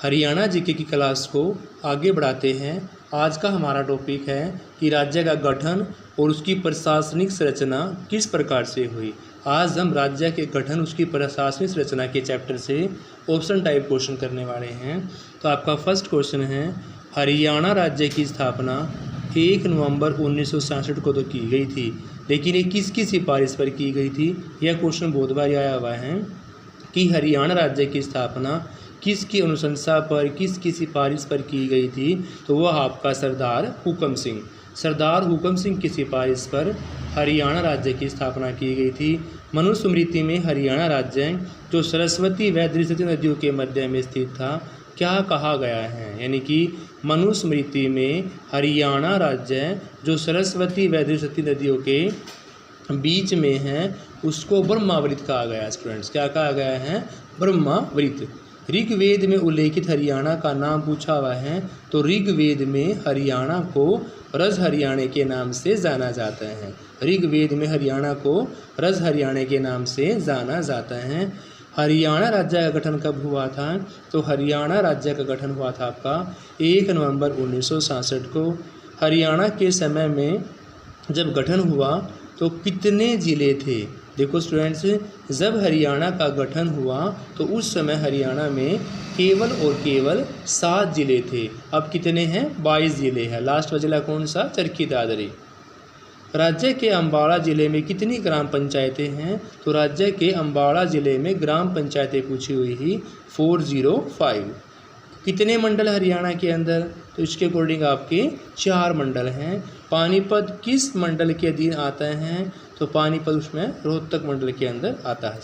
Haryana GK की class को आगे बढ़ाते हैं। आज का हमारा टॉपिक है कि राज्य का गठन और उसकी प्रशासनिक संरचना किस प्रकार से हुई। आज हम राज्य के गठन उसकी प्रशासनिक संरचना के चैप्टर से ऑप्शन टाइप क्वेश्चन करने वाले हैं। तो आपका फर्स्ट क्वेश्चन है, हरियाणा राज्य की स्थापना 1 नवंबर 1967 को तो की गई थी, लेकिन ये किसकी सिफारिश पर की गई थी। यह क्वेश्चन बहुत बार आया हुआ है कि हरियाणा राज्य की स्थापना किसकी अनुशंसा पर, किसकी सिफारिश पर की गई थी। तो वह आपका सरदार हुकम सिंह की सिफारिश पर हरियाणा राज्य की स्थापना की गई थी। मनुस्मृति में हरियाणा राज्य जो सरस्वती व दृश्यती नदियों के मध्य में स्थित था क्या कहा गया है, यानी कि मनुस्मृति में हरियाणा राज्य जो सरस्वती व दृश्यती नदियों के बीच में है उसको ब्रह्मावृत कहा गया। स्टूडेंट्स क्या कहा गया है, ब्रह्मावृत। ऋग्वेद में उल्लेखित हरियाणा का नाम पूछा हुआ है तो ऋग्वेद में हरियाणा को रज हरियाणे के नाम से जाना जाता है। ऋग्वेद में हरियाणा को रज हरियाणे के नाम से जाना जाता है। हरियाणा राज्य का गठन कब हुआ था, तो हरियाणा राज्य का गठन हुआ था आपका 1 नवंबर 1967 को। हरियाणा के समय में जब गठन हुआ तो कितने ज़िले थे। देखो स्टूडेंट्स, जब हरियाणा का गठन हुआ तो उस समय हरियाणा में केवल और केवल 7 ज़िले थे। अब कितने हैं, 22 ज़िले हैं। लास्ट जिला कौन सा, चरखी दादरी। राज्य के अम्बाड़ा ज़िले में कितनी ग्राम पंचायतें हैं, तो राज्य के अम्बाड़ा ज़िले में ग्राम पंचायतें पूछी हुई ही 405। कितने मंडल हरियाणा के अंदर, तो इसके अकॉर्डिंग आपके 4 मंडल हैं। पानीपत किस मंडल के अधीन आता है, तो पानीपत उसमें रोहतक मंडल के अंदर आता है।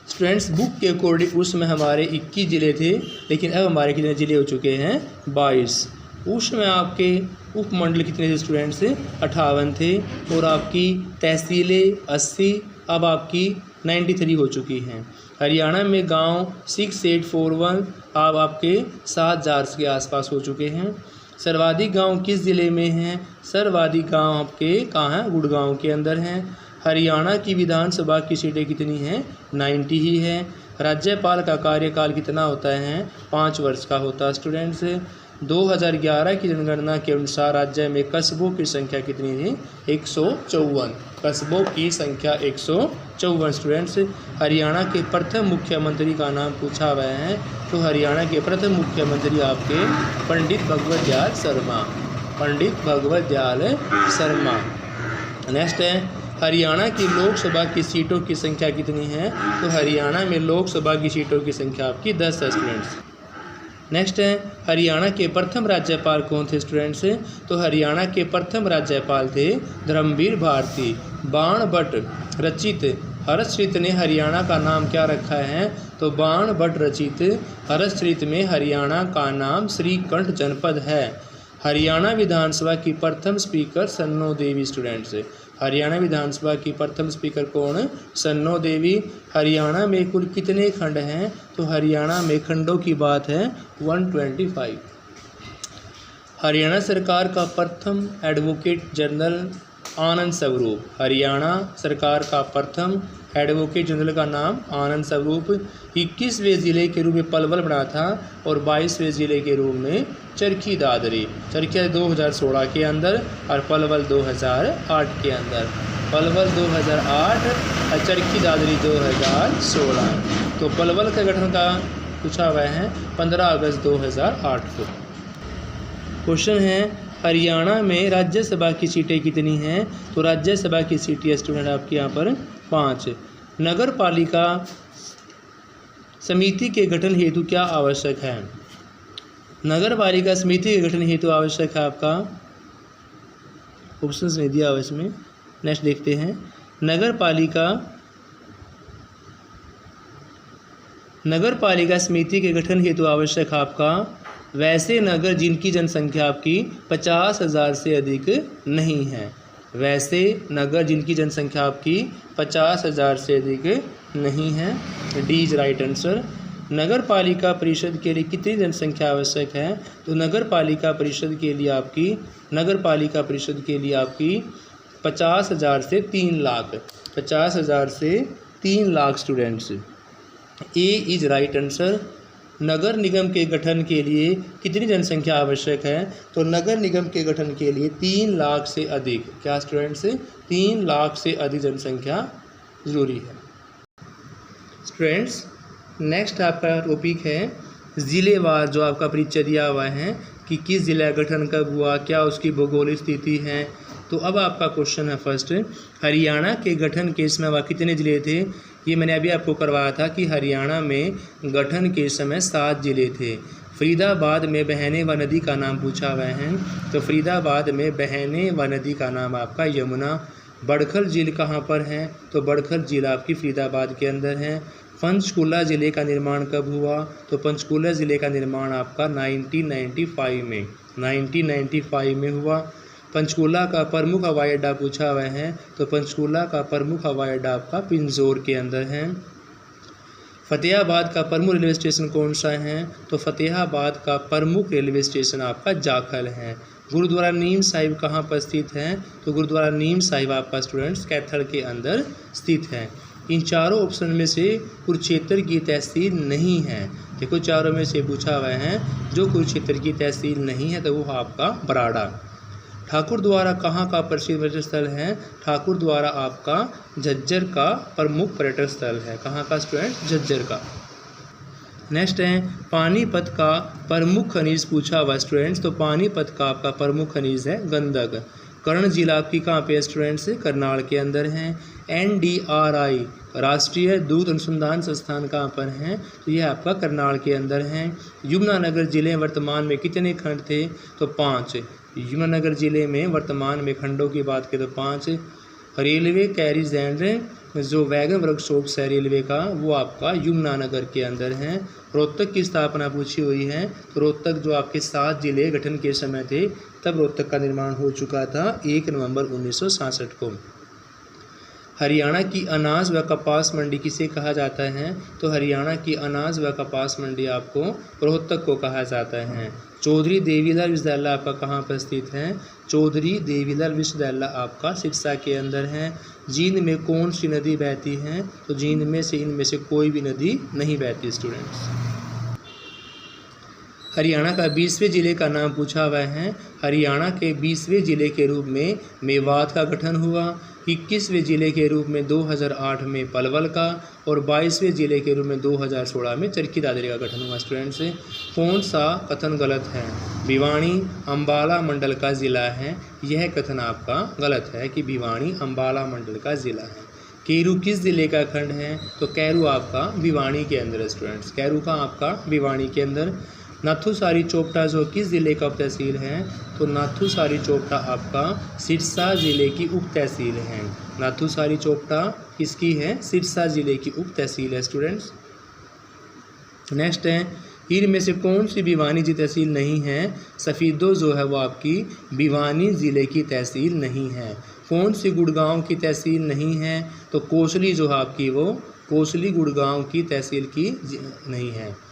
स्टूडेंट्स बुक के अकॉर्डिंग उसमें हमारे 21 ज़िले थे, लेकिन अब हमारे कितने ज़िले हो चुके हैं, 22। उसमें आपके उपमंडल कितने थे स्टूडेंट्स, 58 थे। और आपकी तहसीलें 80, अब आपकी 93 हो चुकी हैं। हरियाणा में गांव 6841 अब आपके 7000 के आसपास हो चुके हैं। सर्वाधिक गांव किस ज़िले में हैं, सर्वाधिक गांव आपके कहाँ हैं, गुड़गांव के अंदर हैं। हरियाणा की विधानसभा की सीटें कितनी हैं, 90 ही है। राज्यपाल का कार्यकाल कितना होता है, 5 वर्ष का होता है। स्टूडेंट्स 2011 की जनगणना के अनुसार राज्य में कस्बों की संख्या कितनी थी, 154। कस्बों की संख्या 154। स्टूडेंट्स हरियाणा के प्रथम मुख्यमंत्री का नाम पूछा हुआ है, तो हरियाणा के प्रथम मुख्यमंत्री आपके पंडित भगवत दयाल शर्मा। नेक्स्ट है, हरियाणा की लोकसभा की सीटों की संख्या कितनी है, तो हरियाणा में लोकसभा की सीटों की संख्या आपकी 10 है। स्टूडेंट्स नेक्स्ट है, हरियाणा के प्रथम राज्यपाल कौन थे स्टूडेंट्स, तो हरियाणा के प्रथम राज्यपाल थे धर्मवीर भारती। बाण भट्ट रचित हर्षचरित ने हरियाणा का नाम क्या रखा है, तो बाण भट्ट रचित हर्षचरित में हरियाणा का नाम श्रीकंठ जनपद है। हरियाणा विधानसभा की प्रथम स्पीकर सन्नो देवी। स्टूडेंट्स हरियाणा विधानसभा की प्रथम स्पीकर कौन, सन्नो देवी। हरियाणा में कुल कितने खंड हैं, तो हरियाणा में खंडों की बात है 125। हरियाणा सरकार का प्रथम एडवोकेट जनरल आनंद स्वरूप। हरियाणा सरकार का प्रथम एडवोकेट जनरल का नाम आनंद स्वरूप। 21वें ज़िले के रूप में पलवल बना था और 22वें ज़िले के रूप में चरखी दादरी। चरखी 2016 के अंदर और पलवल 2008 के अंदर। पलवल 2008 और चरखी दादरी 2016। तो पलवल का गठन का पूछा हुआ है 15 अगस्त 2008 को। क्वेश्चन है, हरियाणा में राज्यसभा की सीटें कितनी हैं, तो राज्यसभा की सीटें स्टूडेंट आपके यहाँ पर 5। नगर पालिका समिति के गठन हेतु क्या आवश्यक है, नगर पालिका समिति के गठन हेतु आवश्यक है आपका, ऑप्शंस नहीं दिया हुआ इसमें। नेक्स्ट देखते हैं, नगर पालिका समिति के गठन हेतु आवश्यक आपका वैसे नगर जिनकी जनसंख्या आपकी 50,000 से अधिक नहीं है। वैसे नगर जिनकी जनसंख्या आपकी 50,000 से अधिक नहीं है। D is right answer. नगर पालिका परिषद के लिए कितनी जनसंख्या आवश्यक है, तो नगर पालिका परिषद के लिए आपकी 50,000 से 3 लाख 50,000 से 3 lakh students. A is right answer. नगर निगम के गठन के लिए कितनी जनसंख्या आवश्यक है? तो नगर निगम के गठन के लिए 3 लाख से अधिक, क्या स्टूडेंट्स, 3 लाख से अधिक जनसंख्या जरूरी है। स्टूडेंट्स नेक्स्ट आपका टॉपिक है ज़िलेवार, जो आपका परिचय दिया हुआ है कि किस ज़िले का गठन कब हुआ, क्या उसकी भौगोलिक स्थिति है। तो अब आपका क्वेश्चन है फर्स्ट, हरियाणा के गठन के समय वह कितने ज़िले थे? ये मैंने अभी आपको करवाया था कि हरियाणा में गठन के समय 7 ज़िले थे। फरीदाबाद में बहने व नदी का नाम पूछा हुआ है, तो फरीदाबाद में बहने व नदी का नाम आपका यमुना। बड़खल झील कहाँ पर है? तो बड़खल झील आपकी फरीदाबाद के अंदर है। पंचकूला ज़िले का निर्माण कब हुआ? तो पंचकूला ज़िले का निर्माण आपका 1995 में हुआ। पंचकूला का प्रमुख हवाई अड्डा पूछा हुआ है, तो पंचकूला का प्रमुख हवाई अड्डा आपका पिंजौर के अंदर है। फतेहाबाद का प्रमुख रेलवे स्टेशन कौन सा है? तो फतेहाबाद का प्रमुख रेलवे स्टेशन आपका जाखल है। गुरुद्वारा नीम साहिब कहाँ पर स्थित है? तो गुरुद्वारा नीम साहिब आपका स्टूडेंट्स कैथल के अंदर स्थित है। इन चारों ऑप्शन में से कुरुक्षेत्र की तहसील नहीं है। देखो चारों में से पूछा हुआ है, जो कुरुक्षेत्र की तहसील नहीं है तो वो आपका बराड़ा। ठाकुर द्वारा कहाँ का प्रसिद्ध पर्यटन स्थल है? ठाकुर द्वारा आपका झज्जर का प्रमुख पर्यटन स्थल है। कहाँ का स्टूडेंट? झज्जर का। नेक्स्ट है पानीपत का प्रमुख खनिज पूछा हुआ स्टूडेंट्स, तो पानीपत का आपका प्रमुख खनिज है गंधक। कर्ण झील आपकी कहाँ पे स्टूडेंट्स? करनाल के अंदर है। NDRI राष्ट्रीय दूध अनुसंधान संस्थान कहाँ पर है? तो यह आपका करनाल के अंदर है। यमुनानगर जिले वर्तमान में कितने खंड थे? तो 5। यमुनानगर जिले में वर्तमान में खंडों की बात करें तो 5। रेलवे कैरिज एंड जो वैगन वर्कशॉप्स है रेलवे का, वो आपका यमुनानगर के अंदर है। रोहतक की स्थापना पूछी हुई है, तो रोहतक जो आपके 7 जिले गठन के समय थे तब रोहतक का निर्माण हो चुका था 1 नवंबर 1967 को। हरियाणा की अनाज व कपास मंडी किसे कहा जाता है? तो हरियाणा की अनाज व कपास मंडी आपको रोहतक को कहा जाता है। चौधरी देवीलाल विश्वविद्यालय आपका कहाँ पर स्थित है? चौधरी देवीलाल विश्वविद्यालय आपका सिरसा के अंदर है। जींद में कौन सी नदी बहती है? तो जींद में से इनमें से कोई भी नदी नहीं बहती स्टूडेंट्स। हरियाणा का 20वें जिले का नाम पूछा हुआ है। हरियाणा के 20वें जिले के रूप में मेवात का गठन हुआ। 21वें जिले के रूप में 2008 में पलवल का, और 22वें जिले के रूप में 2016 में चरखी दादरी का गठन हुआ। स्टूडेंट्स कौन सा कथन गलत है? भिवानी अम्बाला मंडल का ज़िला है, यह कथन आपका गलत है कि भिवानी अम्बाला मंडल का ज़िला है। कैरू किस ज़िले का खंड है? तो कैरू आपका भिवानी के अंदर है स्टूडेंट्स। कैरू का आपका भिवानी के अंदर। नाथूसारी चोपटा जो किस ज़िले का उप तहसील है? तो नाथूसारी चोपटा आपका सिरसा ज़िले की उप तहसील है। नाथूसारी चोपटा किसकी है? सिरसा ज़िले की उप तहसील है स्टूडेंट्स। नेक्स्ट है इनमें से कौन सी भिवानी जी तहसील नहीं है? सफ़ीदो जो है वो आपकी भिवानी ज़िले की तहसील नहीं है। कौन सी गुड़गांव की तहसील नहीं है? तो कोसली जो है आपकी वो कोसली गुड़गांव की तहसील की नहीं है।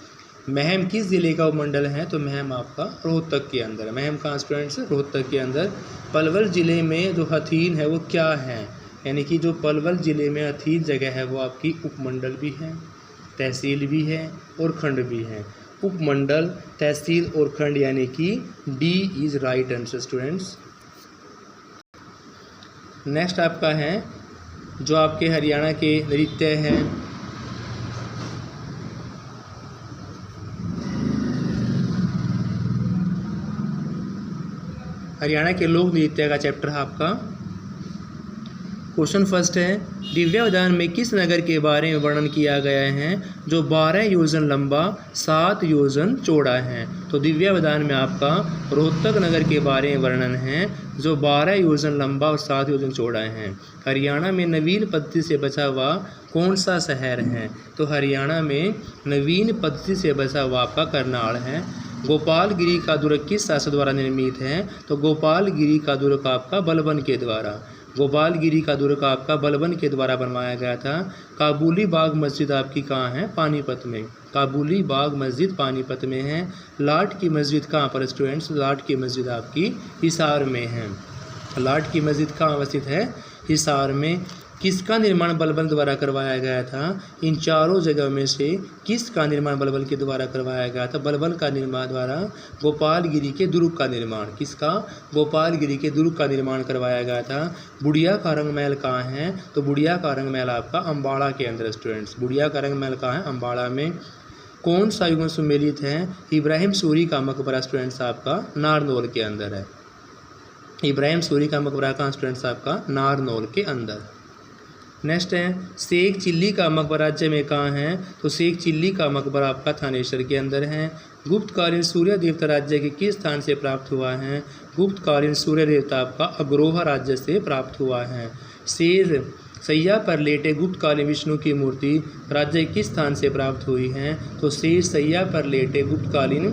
महम किस ज़िले का उपमंडल है? तो महम आपका रोहतक के अंदर। महम कहाँ स्टूडेंट्स? रोहतक के अंदर। पलवल ज़िले में जो हथीन है वो क्या है? यानी कि जो पलवल ज़िले में हथीन जगह है वो आपकी उपमंडल भी है, तहसील भी है और खंड भी है। उपमंडल, तहसील और खंड, यानी कि D is right answer students. Next आपका है जो आपके हरियाणा के नृत्य हैं। हरियाणा के लोक नृत्य का चैप्टर है आपका। क्वेश्चन फर्स्ट है दिव्यावधान में किस नगर के बारे में वर्णन किया गया है जो 12 योजन लंबा 7 योजन चौड़ा है? तो दिव्यावधान में आपका रोहतक नगर के बारे में वर्णन है जो 12 योजन लंबा और 7 योजन चौड़ा है। हरियाणा में नवीन पद्धति से बचा हुआ कौन सा शहर है? तो हरियाणा में नवीन पद्धति से बचा हुआ आपका करनाल है। गोपालगिरी का दुर्ग किस शासक द्वारा निर्मित है? तो गोपालगिरी का दुर्ग आपका बलबन के द्वारा। गोपालगिरी का दुर्ग आपका बलबन के द्वारा बनवाया गया था। काबुली बाग मस्जिद आपकी कहाँ है? पानीपत में। काबुली बाग मस्जिद पानीपत में है। लाट की मस्जिद कहाँ पर स्टूडेंट्स? लाट की मस्जिद आपकी हिसार में है। लाट की मस्जिद कहाँ अवस्थित है? हिसार में। किसका निर्माण बलबन द्वारा करवाया गया था? इन चारों जगह में से किसका निर्माण बलबन के द्वारा करवाया गया था? बलबन का निर्माण द्वारा गोपालगिरी के दुर्ग का निर्माण, किसका? गोपालगिरी के दुर्ग का निर्माण करवाया गया था। बुढ़िया का रंग महल कहाँ है? तो बुढ़िया का रंग महल आपका अम्बाड़ा के अंदर स्टूडेंट्स, बुढ़िया का रंग महल कहाँ है? अम्बाड़ा में। कौन सा युगल सुमेलित है? इब्राहिम सूरी का मकबरा स्टूडेंट्स आपका नारनौल के अंदर है। इब्राहिम सूरी का मकबरा कहाँ स्टूडेंट्स आपका? नारनौल के अंदर। नेक्स्ट है शेख चिल्ली का मकबरा राज्य में कहाँ है? तो शेख चिल्ली का मकबरा आपका थानेश्वर के अंदर है। गुप्तकालीन सूर्य देवता राज्य के किस स्थान से प्राप्त हुआ है? गुप्तकालीन सूर्य देवता आपका अग्रोहा राज्य से प्राप्त हुआ है। शेर सैया पर लेटे गुप्तकालीन विष्णु की मूर्ति राज्य किस स्थान से प्राप्त हुई है? तो शेर सैया पर लेटे गुप्तकालीन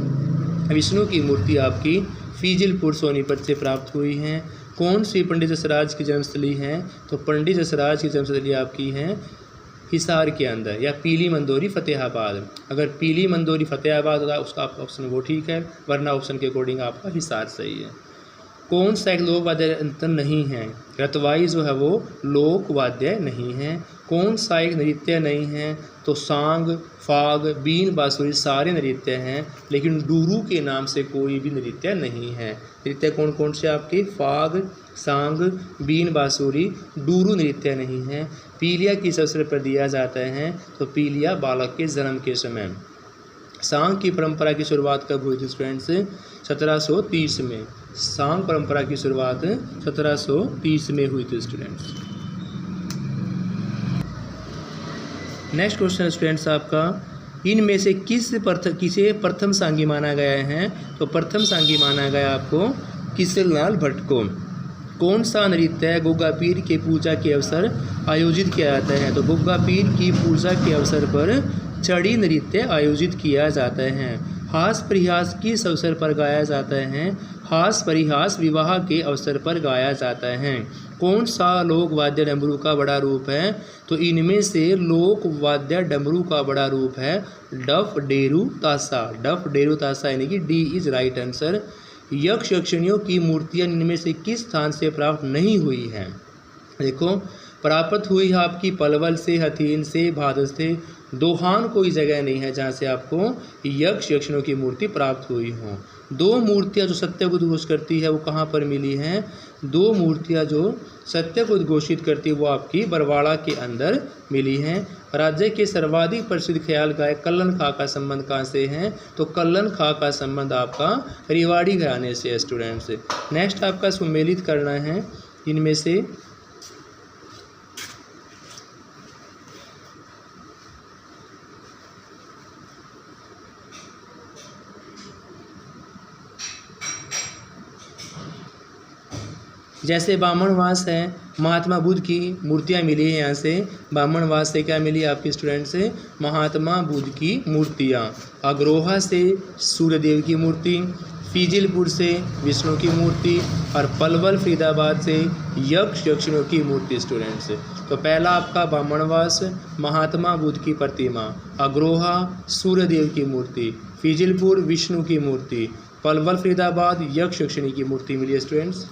विष्णु की मूर्ति आपकी फीजिलपुर सोनीपत से प्राप्त हुई है। कौन सी पंडित जसराज की जन्मस्थली है? तो पंडित जसराज की जन्मस्थली आपकी है हिसार के अंदर, या पीली मंदोरी फतेहाबाद। अगर पीली मंदोरी फतेहाबाद होगा उसका ऑप्शन वो ठीक है, वरना ऑप्शन के अकॉर्डिंग आपका हिसार सही है। कौन सा एक लोक वाद्य यंत्र नहीं है? रतवाई जो है वो लोक वाद्य नहीं है। कौन सा एक नृत्य नहीं है? तो सांग, फाग, बीन, बांसुरी सारे नृत्य हैं, लेकिन डूरू के नाम से कोई भी नृत्य नहीं है। नृत्य कौन कौन से आपके? फाग, सांग, बीन, बांसुरी, डूरू नृत्य नहीं है। पीलिया किस अवसर पर दिया जाता है? तो पीलिया बालक के जन्म के समय। सांग की परंपरा की शुरुआत कब हुई थी स्टूडेंट्स? 1730 में। सांग परंपरा की शुरुआत 1730 में हुई थी स्टूडेंट्स। नेक्स्ट क्वेश्चन स्टूडेंट्स आपका, इनमें से किसे प्रथम सांगी माना गया है? तो प्रथम सांगी माना गया आपको किशनलाल भट्ट को। कौन सा नृत्य गोगा पीर के पूजा के अवसर आयोजित किया जाता है? तो गोगा पीर की पूजा के अवसर पर चढ़ी नृत्य आयोजित किया जाता है। हास परिहास किस अवसर पर गाया जाता है? हास परिहास विवाह के अवसर पर गाया जाता है। कौन सा लोक वाद्य डमरू का बड़ा रूप है? तो इनमें से लोक वाद्य डमरू का बड़ा रूप है डफ, डेरू, ताशा। डफ, डेरू, ताशा यानी कि डी इज राइट आंसर। यक्ष यक्षिणियों की मूर्तियां इनमें से किस स्थान से प्राप्त नहीं हुई हैं? देखो, प्राप्त हुई है आपकी पलवल से, हथीन से, भादस से। दोहान कोई जगह नहीं है जहाँ से आपको यक्ष यक्षिणियों की मूर्ति प्राप्त हुई हो। दो मूर्तियाँ जो सत्य को उद्घोष करती है वो कहाँ पर मिली हैं? दो मूर्तियाँ जो सत्य को उद्घोषित करती है वो आपकी बरवाड़ा के अंदर मिली हैं। राज्य के सर्वाधिक प्रसिद्ध ख्याल गायक कल्लन खां का संबंध कहाँ से है? तो कल्लन खां का संबंध आपका रेवाड़ी घराने से है स्टूडेंट्स। नेक्स्ट आपका सुमेलित करना है इनमें से जैसे बामणवास है, महात्मा बुद्ध की मूर्तियाँ मिली हैं यहाँ से। बामणवास से क्या मिली आपके स्टूडेंट से? महात्मा बुद्ध की मूर्तियाँ। अग्रोहा से सूर्यदेव की मूर्ति, फीजिलपुर से विष्णु की मूर्ति, और पलवल फरीदाबाद से यक्ष यक्षिणियों की मूर्ति स्टूडेंट्स। तो पहला आपका बामणवास, महात्मा बुद्ध की प्रतिमा, अग्रोहा सूर्यदेव की मूर्ति, फीजिलपुर विष्णु की मूर्ति, पलवल फरीदाबाद यक्ष यक्षिणी की मूर्ति मिली है स्टूडेंट्स।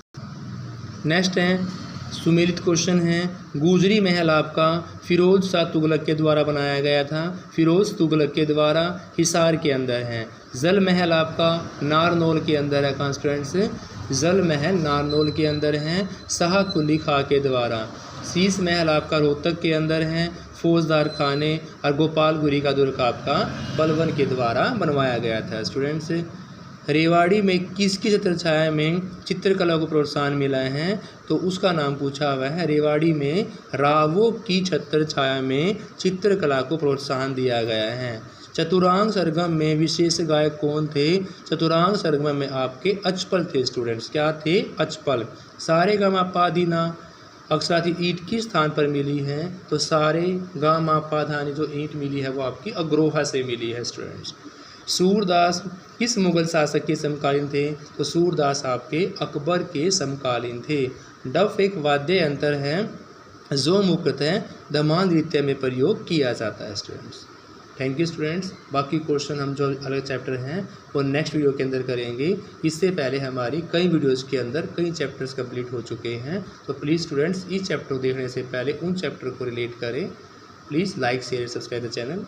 नेक्स्ट है सुमेलित क्वेश्चन है, गुजरी महल आपका फिरोज शाह तुगलक के द्वारा बनाया गया था। फिरोज तुगलक के द्वारा हिसार के अंदर है। जल महल आपका नारनौल के अंदर है। कहाँ स्टूडेंट्स? जल महल नारनौल के अंदर है, शाह कुली खां के द्वारा। शीश महल आपका रोहतक के अंदर है, फौजदार खाने, और गोपालगिरी का दुर्ग आपका बलबन के द्वारा बनवाया गया था स्टूडेंट्स। रेवाड़ी में किसकी छत्र छाया में चित्रकला को प्रोत्साहन मिला है? तो उसका नाम पूछा हुआ है। रेवाड़ी में रावों की छत्र छाया में चित्रकला को प्रोत्साहन दिया गया है। चतुरांग सरगम में विशेष गायक कौन थे? चतुरांग सरगम में आपके अचपल थे स्टूडेंट्स। क्या थे? अचपल। सारे गा मा पा धी ना अक्षरार्थी ईंट किस स्थान पर मिली है? तो सारे गा मा पा धा नी जो ईंट मिली है वो आपकी अग्रोहा से मिली है स्टूडेंट्स। सूरदास किस मुगल शासक के समकालीन थे? तो सूरदास आपके अकबर के समकालीन थे। डफ एक वाद्य यंत्र है जो मुख्यतः दमाल नृत्य में प्रयोग किया जाता है स्टूडेंट्स। Thank you students. बाकी क्वेश्चन हम जो अलग चैप्टर हैं वो नेक्स्ट वीडियो के अंदर करेंगे। इससे पहले हमारी कई वीडियोज़ के अंदर कई चैप्टर्स कंप्लीट हो चुके हैं, तो प्लीज़ स्टूडेंट्स इस चैप्टर को देखने से पहले उन चैप्टर को रिलेट करें। Please like share subscribe the channel.